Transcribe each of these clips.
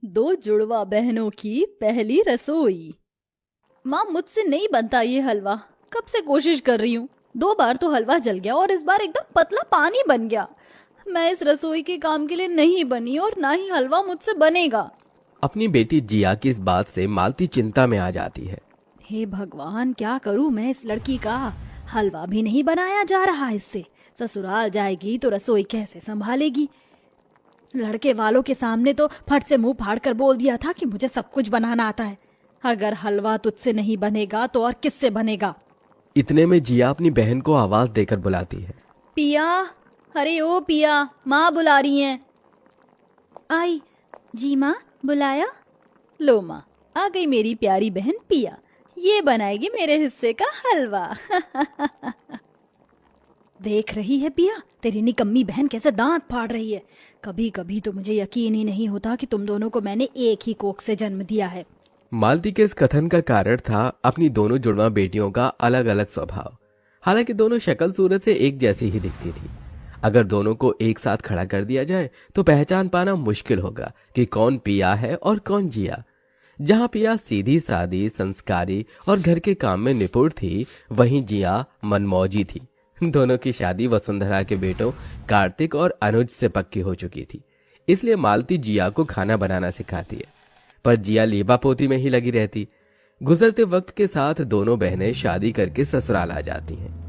दो जुड़वा बहनों की पहली रसोई। माँ, मुझसे नहीं बनता ये हलवा। कब से कोशिश कर रही हूँ। 2 बार तो हलवा जल गया और इस बार एकदम पतला पानी बन गया। मैं इस रसोई के काम के लिए नहीं बनी और ना ही हलवा मुझसे बनेगा। अपनी बेटी जिया की इस बात से मालती चिंता में आ जाती है। हे भगवान, क्या करूँ मैं इस लड़की का। हलवा भी नहीं बनाया जा रहा इससे। ससुराल जाएगी तो रसोई कैसे संभालेगी। लड़के वालों के सामने तो फट से मुंह फाड़ कर बोल दिया था कि मुझे सब कुछ बनाना आता है। अगर हलवा तुझसे नहीं बनेगा तो और किससे बनेगा। इतने में जिया अपनी बहन को आवाज देकर बुलाती है। पिया, अरे ओ पिया, माँ बुला रही हैं। आई। जी माँ, बुलाया? लो माँ, आ गई मेरी प्यारी बहन पिया। ये बनाएगी मेरे हिस्से का हलवा। देख रही है पिया, तेरी निकम्मी बहन कैसे दांत फाड़ रही है। कभी कभी तो मुझे यकीन ही नहीं होता कि तुम दोनों को मैंने एक ही कोख से जन्म दिया है। मालती के इस कथन का कारण था अपनी दोनों जुड़वा बेटियों का अलग अलग स्वभाव। हालांकि दोनों शक्ल सूरत से एक जैसी ही दिखती थी। अगर दोनों को एक साथ खड़ा कर दिया जाए तो पहचान पाना मुश्किल होगा कि कौन पिया है और कौन जिया। जहां पिया सीधी सादी, संस्कारी और घर के काम में निपुण थी, वहीं जिया मनमौजी थी। दोनों की शादी वसुंधरा के बेटों कार्तिक और अनुज से पक्की हो चुकी थी। इसलिए मालती जिया को खाना बनाना सिखाती है, पर जिया लेबा पोती में ही लगी रहती। गुजरते वक्त के साथ दोनों बहनें शादी करके ससुराल आ जाती हैं।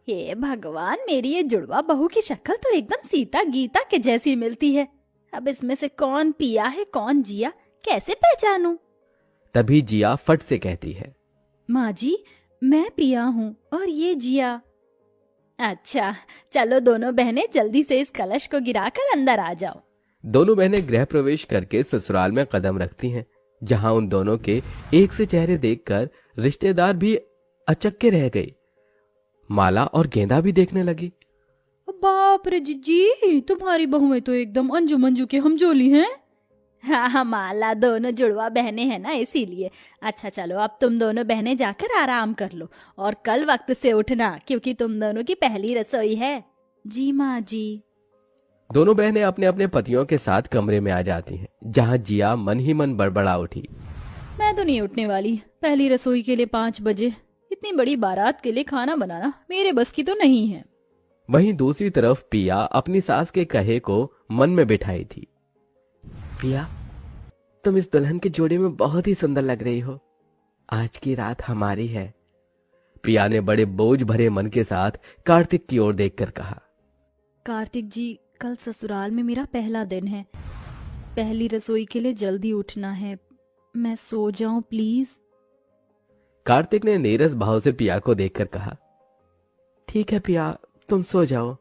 हे भगवान, मेरी ये जुड़वा बहू की शक्ल तो एकदम सीता गीता के जैसी मिलती है। अब इसमें से कौन पिया है कौन जिया, कैसे पहचानूं? तभी जिया फट से कहती है, माँ जी, मैं पिया हूँ और ये जिया। अच्छा, चलो दोनों बहनें जल्दी से इस कलश को गिराकर अंदर आ जाओ। दोनों बहनें गृह प्रवेश करके ससुराल में कदम रखती हैं, जहां उन दोनों के एक से चेहरे देखकर रिश्तेदार भी अचक्के रह गए। माला और गेंदा भी देखने लगी। बाप रे जीजी, तुम्हारी बहुएं तो एकदम अंजू मंजू के हमजोली हैं। हाँ माला, दोनों जुड़वा बहनें हैं ना, इसीलिए। अच्छा चलो, अब तुम दोनों बहनें जाकर आराम कर लो और कल वक्त से उठना, क्योंकि तुम दोनों की पहली रसोई है। जी माँ जी। दोनों बहनें अपने अपने पतियों के साथ कमरे में आ जाती हैं, जहां जिया मन ही मन बड़बड़ा उठी। मैं तो नहीं उठने वाली। पहली रसोई के लिए 5 बजे, इतनी बड़ी बारात के लिए खाना बनाना मेरे बस की तो नहीं है। वहीं दूसरी तरफ पिया अपनी सास के कहे को मन में बिठाई थी। पिया, तुम इस दुल्हन के जोड़े में बहुत ही सुंदर लग रही हो। आज की रात हमारी है। पिया ने बड़े बोझ भरे मन के साथ कार्तिक की ओर देखकर कहा। कार्तिक जी, कल ससुराल में मेरा पहला दिन है। पहली रसोई के लिए जल्दी उठना है। मैं सो जाऊं प्लीज? कार्तिक ने नीरस भाव से पिया को देखकर कहा, ठीक है पिया, तुम सो जाओ।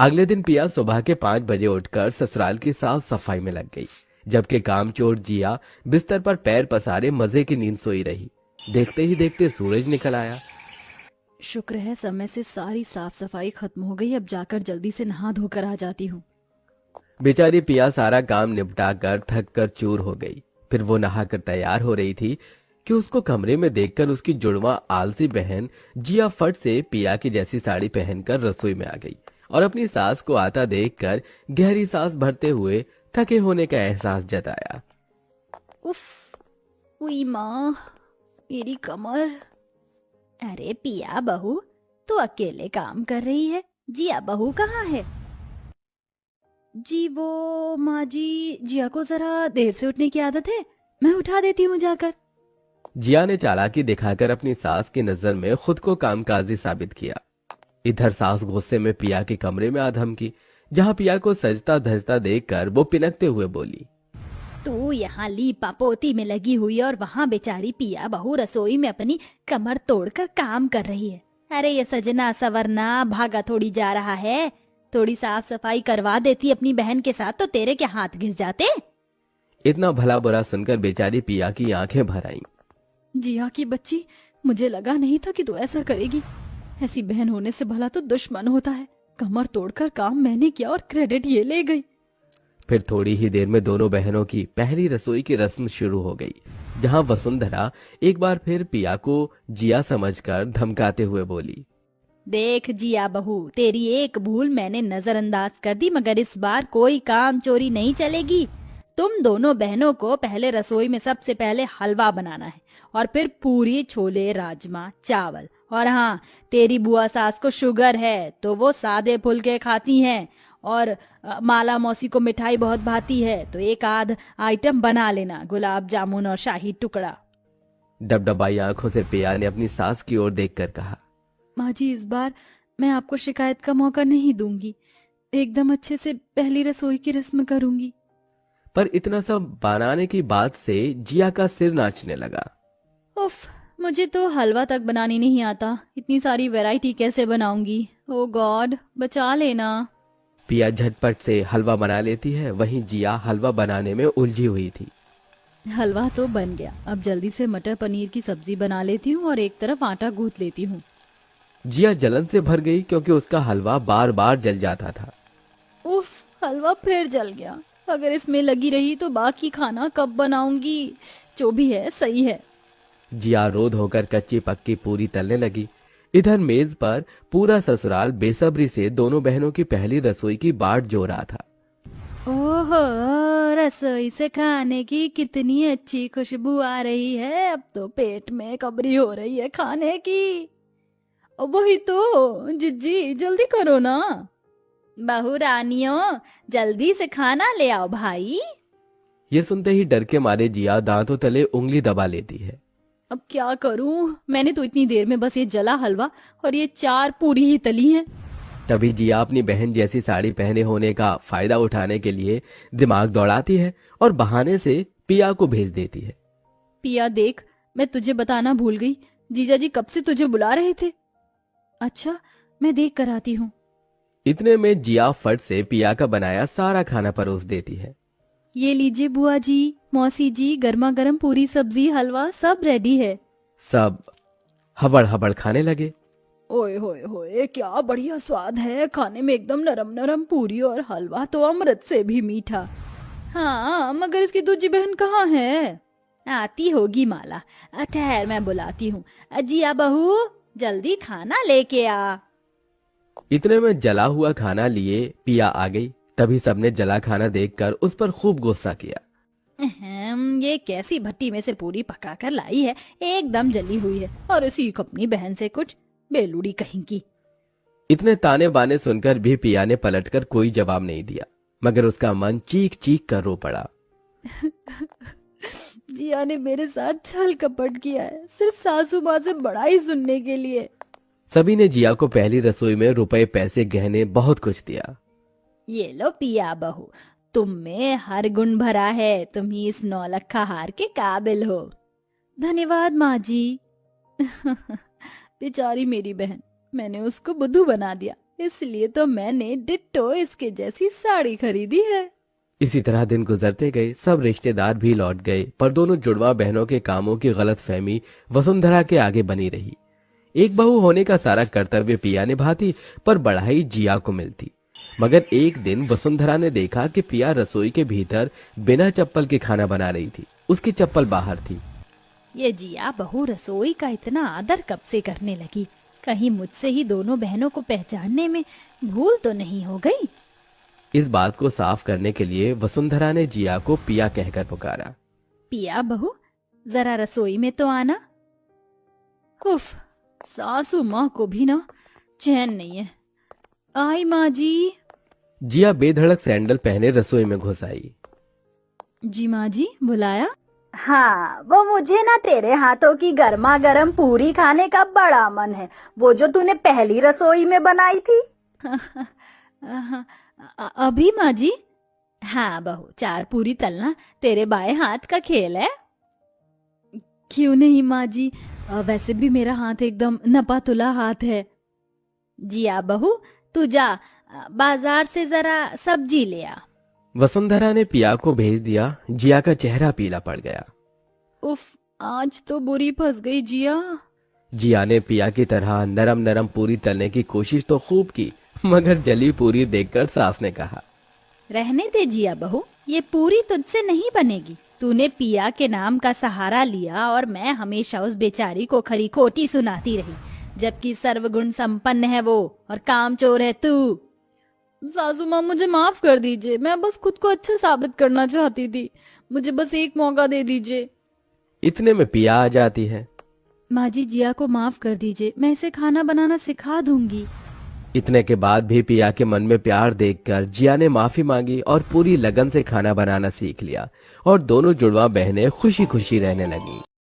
अगले दिन पिया सुबह के 5 बजे उठकर ससुराल की साफ सफाई में लग गई, जबकि कामचोर जिया बिस्तर पर पैर पसारे मजे की नींद सोई रही। देखते ही देखते सूरज निकल आया। शुक्र है समय से सारी साफ सफाई खत्म हो गई। अब जाकर जल्दी से नहा धोकर आ जाती हूँ। बेचारी पिया सारा काम निपटा कर थक कर चूर हो गई। फिर वो नहाकर तैयार हो रही थी कि उसको कमरे में देखकर उसकी जुड़वा आलसी बहन जिया फट से पिया की जैसी साड़ी पहनकर रसोई में आ गई और अपनी सास को आता देखकर गहरी सांस भरते हुए थके होने का एहसास जताया। उफ, उई माँ, मेरी कमर। अरे पिया बहू, तू अकेले काम कर रही है? जिया बहू कहाँ है? जी वो माँ जी, जिया को जरा देर से उठने की आदत है, मैं उठा देती हूँ जाकर। जिया ने चालाकी दिखाकर अपनी सास की नजर में खुद को कामकाजी साबित किया। इधर सास गुस्से में पिया के कमरे में आ धमकी, जहां पिया को सजता धजता देखकर वो पिनकते हुए बोली, तू यहाँ लीपा पोती में लगी हुई और वहाँ बेचारी पिया बहू रसोई में अपनी कमर तोड़कर काम कर रही है। अरे ये सजना सवरना भागा थोड़ी जा रहा है। थोड़ी साफ सफाई करवा देती अपनी बहन के साथ तो तेरे के हाथ घिस जाते। इतना भला बुरा सुनकर बेचारी पिया की आंखें भर आईं। जिया की बच्ची, मुझे लगा नहीं था कि तू ऐसा करेगी। ऐसी बहन होने से भला तो दुश्मन होता है। कमर तोड़कर काम मैंने किया और क्रेडिट ये ले गई। फिर थोड़ी ही देर में दोनों बहनों की पहली रसोई की रस्म शुरू हो गई, जहां वसुंधरा एक बार फिर पिया को जिया समझकर धमकाते हुए बोली, देख जिया बहू, तेरी एक भूल मैंने नजरअंदाज कर दी, मगर इस बार कोई काम चोरी नहीं चलेगी। तुम दोनों बहनों को पहले रसोई में सबसे पहले हलवा बनाना है, और फिर पूरी, छोले, राजमा, चावल। और हाँ, तेरी बुआ सास को शुगर है तो वो सादे फुलके खाती हैं, और माला मौसी को मिठाई बहुत भाती है तो एक आध आइटम बना लेना, गुलाब जामुन और शाही टुकड़ा। डबडबाई आंखों से पिया ने अपनी सास की ओर देखकर कहा, माँ जी, इस बार मैं आपको शिकायत का मौका नहीं दूंगी, एकदम अच्छे से पहली रसोई की रस्म करूंगी। पर इतना सब बनाने की बात से जिया का सिर नाचने लगा। उफ, मुझे तो हलवा तक बनाने नहीं आता, इतनी सारी वैरायटी कैसे बनाऊंगी? ओ गॉड, बचा लेना। पिया झटपट से हलवा बना लेती है, वहीं जिया हलवा बनाने में उलझी हुई थी। हलवा तो बन गया, अब जल्दी से मटर पनीर की सब्जी बना लेती हूँ और एक तरफ आटा गूंथ लेती हूँ। जिया जलन से भर गई क्योंकि उसका हलवा बार बार जल जाता था। उफ, हलवा फिर जल गया। अगर इसमें लगी रही तो बाकी खाना कब बनाऊंगी? जो भी है सही है। जिया रोध होकर कच्ची पक्की पूरी तलने लगी। इधर मेज पर पूरा ससुराल बेसब्री से दोनों बहनों की पहली रसोई की बाट जो रहा था। ओहो, रसोई से खाने की कितनी अच्छी खुशबू आ रही है, अब तो पेट में कबरी हो रही है खाने की। वही तो जिज्जी, जल्दी करो ना। बहू रानियों, जल्दी से खाना ले आओ भाई। ये सुनते ही डर के मारे जिया दांतों तले उंगली दबा लेती है। अब क्या करूं, मैंने तो इतनी देर में बस ये जला हलवा और ये 4 पूरी ही तली हैं। तभी जिया अपनी बहन जैसी साड़ी पहने होने का फायदा उठाने के लिए दिमाग दौड़ाती है और बहाने से पिया को भेज देती है। पिया देख, मैं तुझे बताना भूल गई, जीजा जी कब से तुझे बुला रहे थे। अच्छा, मैं देख कर आती हूँ। इतने में जिया फट से पिया का बनाया सारा खाना परोस देती है। ये लीजिए बुआ जी, मौसी जी, गर्मा गर्म पूरी, सब्जी, हलवा सब रेडी है। सब हबड़ हबड़ खाने लगे। ओए होए होए, क्या बढ़िया स्वाद है, खाने में एकदम नरम नरम पूरी और हलवा तो अमृत से भी मीठा। हाँ, मगर इसकी दूसरी बहन कहाँ है? आती होगी माला, ठहर मैं बुलाती हूँ। जिया बहू, जल्दी खाना लेके आ। इतने में जला हुआ खाना लिए पिया आ गई। तभी सबने जला खाना देखकर उस पर खूब गुस्सा किया। ये कैसी भट्टी में से पूरी पका कर लाई है, एकदम जली हुई है, और इसी को अपनी बहन से कुछ बेलूड़ी कहीं की। इतने ताने बाने सुनकर भी पिया ने पलटकर कोई जवाब नहीं दिया, मगर उसका मन चीख चीख कर रो पड़ा। जिया ने मेरे साथ छल कपट किया है, सिर्फ सासू माँ से बड़ाई सुनने के लिए। सभी ने जिया को पहली रसोई में रुपए, पैसे, गहने, बहुत कुछ दिया। ये लो पिया बहू, तुम में हर गुण भरा है, तुम ही इस 9 लखा हार के काबिल हो। धन्यवाद माँ जी। बेचारी मेरी बहन, मैंने उसको बुद्धू बना दिया, इसलिए तो मैंने डिट्टो इसके जैसी साड़ी खरीदी है। इसी तरह दिन गुजरते गए, सब रिश्तेदार भी लौट गए, पर दोनों जुड़वा बहनों के कामों की गलतफहमी वसुंधरा के आगे बनी रही। एक बहू होने का सारा कर्तव्य पिया निभाती, पर बढ़ाई जिया को मिलती। मगर एक दिन वसुंधरा ने देखा कि पिया रसोई के भीतर बिना चप्पल के खाना बना रही थी, उसकी चप्पल बाहर थी। ये जिया बहू रसोई का इतना आदर कब से करने लगी, कहीं मुझसे ही दोनों बहनों को पहचानने में भूल तो नहीं हो गई? इस बात को साफ करने के लिए वसुंधरा ने जिया को पिया कहकर पुकारा। पिया बहू, जरा रसोई में तो आना। उफ, सासू माँ को भी ना चैन नहीं है। आई माँ जी। जिया बेधड़क सैंडल पहने रसोई में घुस आई। जी माँ जी, बुलाया? हाँ, वो मुझे ना तेरे हाथों की गर्मा गर्म पूरी खाने का बड़ा मन है, वो जो तूने पहली रसोई में बनाई थी। अभी माँ जी? हाँ बहू, 4 पूरी तलना तेरे बाएं हाथ का खेल है। क्यों नहीं माँ जी, वैसे भी मेरा हाथ एकदम नपा तुला हाथ है। जिया बहू, तू जा बाजार से जरा सब्जी ले आ। वसुंधरा ने पिया को भेज दिया। जिया का चेहरा पीला पड़ गया। उफ, आज तो बुरी फंस गई जिया। जिया ने पिया की तरह नरम नरम पूरी तलने की कोशिश तो खूब की, मगर जली पूरी देखकर सास ने कहा, रहने दे जिया बहू, ये पूरी तुझसे नहीं बनेगी। तूने पिया के नाम का सहारा लिया और मैं हमेशा उस बेचारी को खरी खोटी सुनाती रही, जबकि सर्वगुण संपन्न है वो और कामचोर है तू। सासू माँ मुझे माफ कर दीजिए, मैं बस खुद को अच्छा साबित करना चाहती थी, मुझे बस एक मौका दे दीजिए। इतने में पिया आ जाती है। माँ जी, जिया को माफ कर दीजिए, मैं इसे खाना बनाना सिखा दूंगी। इतने के बाद भी पिया के मन में प्यार देखकर जिया ने माफी मांगी और पूरी लगन से खाना बनाना सीख लिया और दोनों जुड़वा बहनें खुशी खुशी रहने लगी।